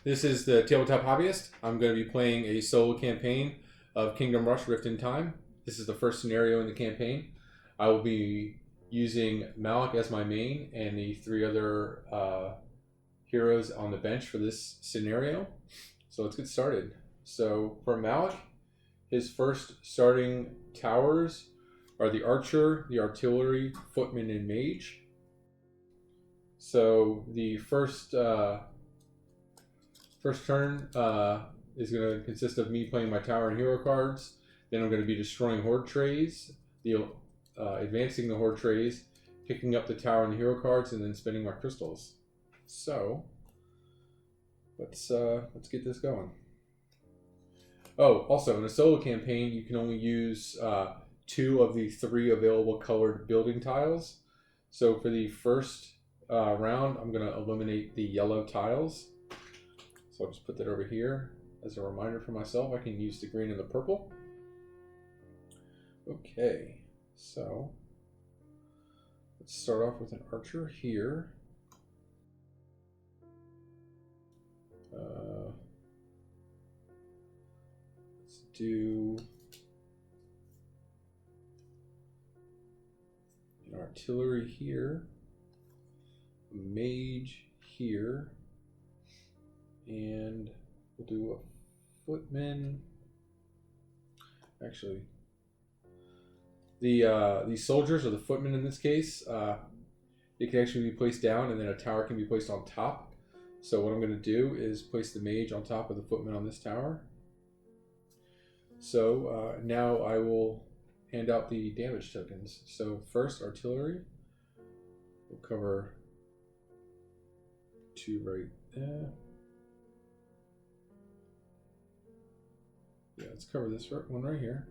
This is the Tabletop Hobbyist. I'm going to be playing a solo campaign of Kingdom Rush Rift in Time. This is the first scenario in the campaign. I will be using Malik as my main and the three other heroes on the bench for this scenario. So let's get started. So for Malik, his first starting towers are the Archer, the Artillery, Footman, and Mage. So the first turn is going to consist of me playing my tower and hero cards. Then I'm going to be destroying horde trays, advancing the horde trays, picking up the tower and the hero cards, and then spending my crystals. So let's get this going. Oh, also in a solo campaign, you can only use 2 of the 3 available colored building tiles. So for the first round, I'm going to eliminate the yellow tiles. So I'll just put that over here as a reminder for myself. I can use the green and the purple. Okay, so let's start off with an archer here. Let's do an artillery here, a mage here, and we'll do a footman. Actually, the soldiers, or the footmen in this case, they can actually be placed down, and then a tower can be placed on top. So what I'm going to do is place the mage on top of the footman on this tower. So now I will hand out the damage tokens. So first, artillery. We'll cover 2 right there. Yeah, let's cover this one right here.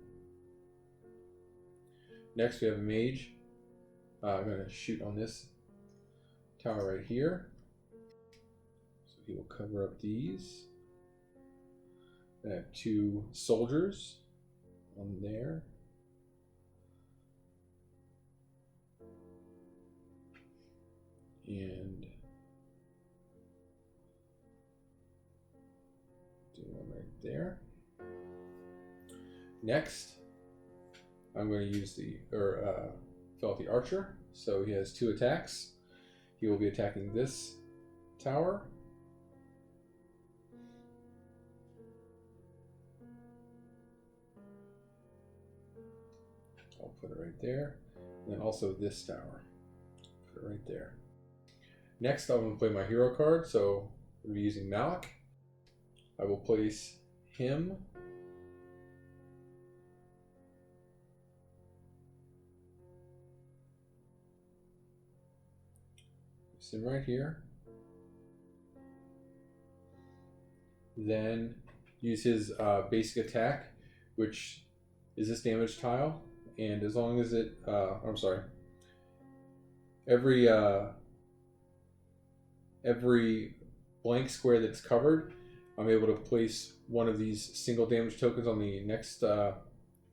Next, we have a mage. I'm going to shoot on this tower right here. So he will cover up these. I have 2 soldiers on there. And do one right there. Next, I'm going to use fill out the archer. So he has 2 attacks. He will be attacking this tower. I'll put it right there. And then also this tower. Put it right there. Next, I'm going to play my hero card. So we'll be using Malik. I will place him right here. Then use his basic attack, which is this damage tile, and as long as it, every blank square that's covered, I'm able to place one of these single damage tokens on the next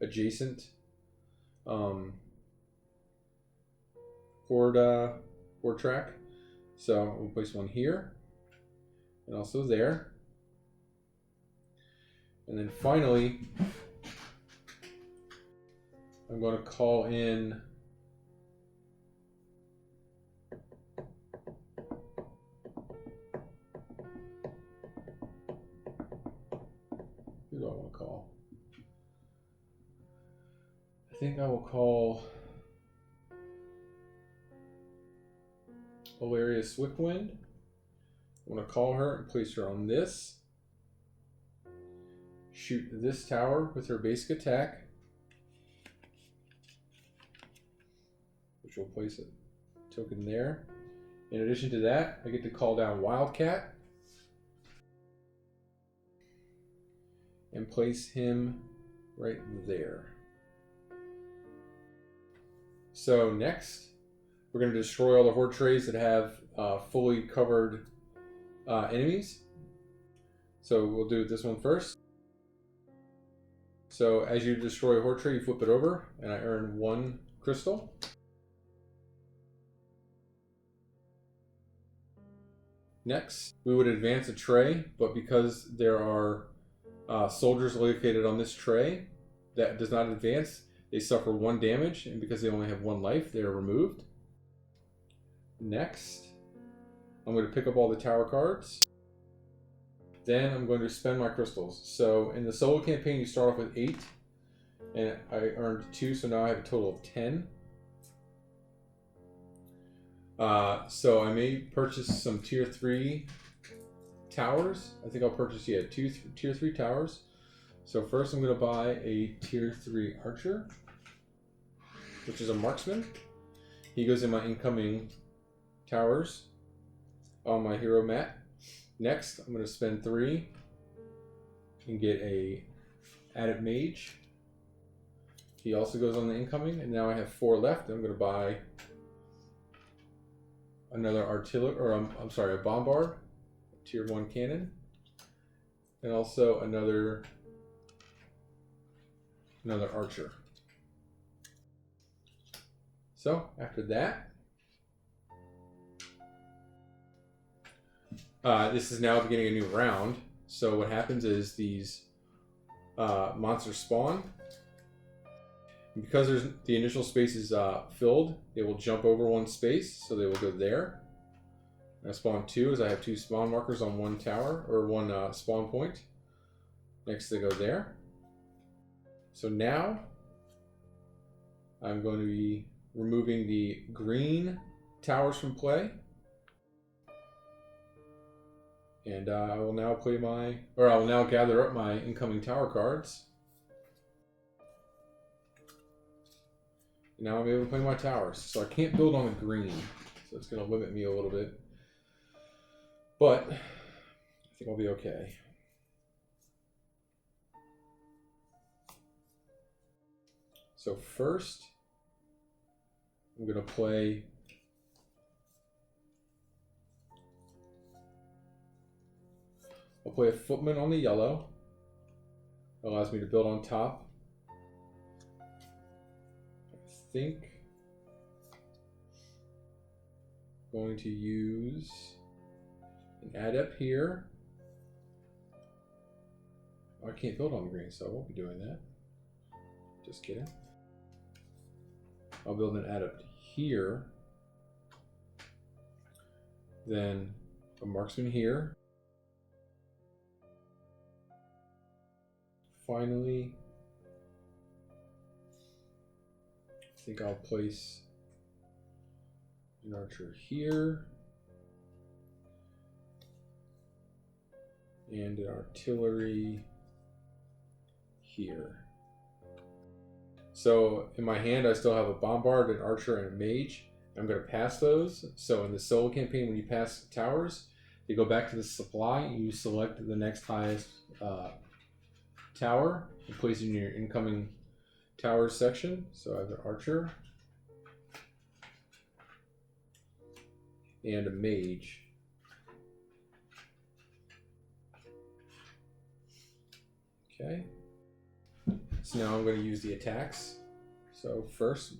adjacent horde track. So we'll place one here, and also there. And then finally, I'm going to call in who do I want to call? I think I will call Valeria Swiftwind. I want to call her and place her on this. Shoot this tower with her basic attack, which will place a token there. In addition to that, I get to call down Wildcat and place him right there. So next, we're going to destroy all the horde trays that have fully covered enemies. So we'll do this one first. So as you destroy a horde tray, you flip it over, and I earn 1 crystal. Next, we would advance a tray, but because there are soldiers located on this tray that does not advance, they suffer 1 damage, and because they only have 1 life, they are removed. Next, I'm going to pick up all the tower cards. Then I'm going to spend my crystals. So in the solo campaign, you start off with 8, and I earned 2, so now I have a total of 10. So I may purchase some tier 3 towers. I think I'll purchase, yeah, 2 tier 3 towers. So first I'm going to buy a tier 3 archer, which is a marksman. He goes in my incoming towers on my hero mat. Next, I'm going to spend 3 and get a adept mage. He also goes on the incoming, and now I have 4 left. I'm going to buy another artillery, or I'm sorry, a bombard, tier 1 cannon, and also another archer. So after that, this is now beginning a new round. So what happens is these monsters spawn. And because the initial space is filled, they will jump over 1 space, so they will go there. And I spawn 2, as I have 2 spawn markers on 1 tower, or 1 spawn point. Next they go there. So now I'm going to be removing the green towers from play. And I will now I will now gather up my incoming tower cards. Now I'm able to play my towers. So I can't build on the green, so it's going to limit me a little bit. But I think I'll be okay. So first, I'm going to play I'll play a footman on the yellow. It allows me to build on top. I think I'm going to use an adept here. Oh, I can't build on the green, so I won't be doing that. Just kidding. I'll build an adept here. Then a marksman here. Finally, I think I'll place an archer here and an artillery here. So in my hand I still have a bombard, an archer, and a mage. I'm going to pass those. So in the solo campaign, when you pass towers, you go back to the supply and you select the next highest tower and place it in your incoming towers section. So I have an archer and a mage. Okay. So now I'm going to use the attacks. So first,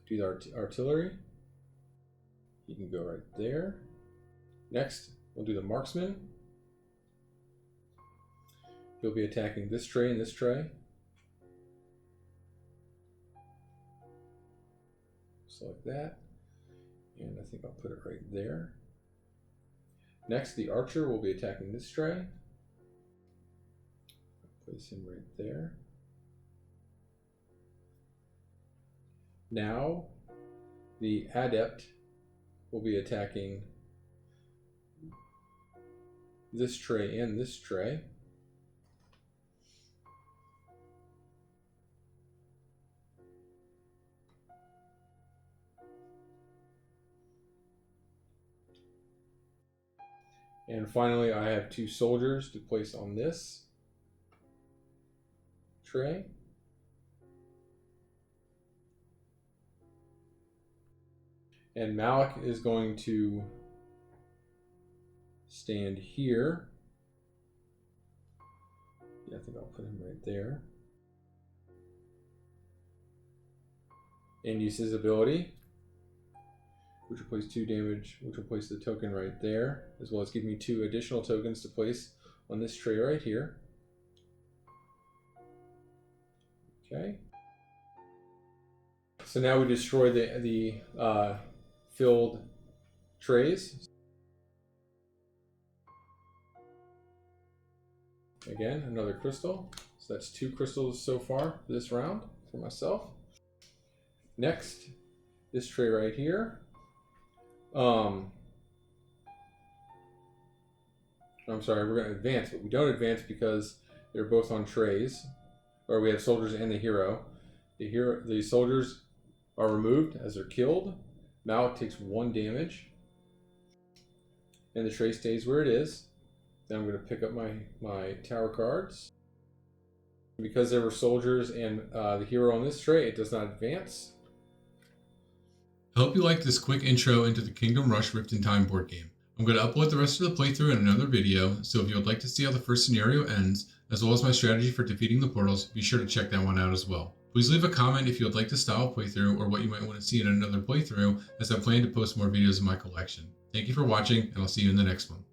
do the artillery. You can go right there. Next, we'll do the marksman. He'll be attacking this tray and this tray. Just like that. And I think I'll put it right there. Next, the archer will be attacking this tray. Place him right there. Now, the adept will be attacking this tray and this tray. And finally, I have 2 soldiers to place on this tray. And Malik is going to stand here. Yeah, I think I'll put him right there. And use his ability. which will place 2 damage, which will place the token right there, as well as give me 2 additional tokens to place on this tray right here. Okay. So now we destroy the filled trays. Again, another crystal. So that's 2 crystals so far this round for myself. Next, this tray right here. I'm sorry, we're going to advance, but we don't advance because they're both on trays, or we have soldiers and the hero. The soldiers are removed as they're killed. Malik takes 1 damage, and the tray stays where it is. Then I'm going to pick up my tower cards. Because there were soldiers and the hero on this tray, it does not advance. I hope you liked this quick intro into the Kingdom Rush Rift in Time board game. I'm going to upload the rest of the playthrough in another video, so if you would like to see how the first scenario ends, as well as my strategy for defeating the portals, be sure to check that one out as well. Please leave a comment if you would like the style playthrough or what you might want to see in another playthrough, as I plan to post more videos in my collection. Thank you for watching, and I'll see you in the next one.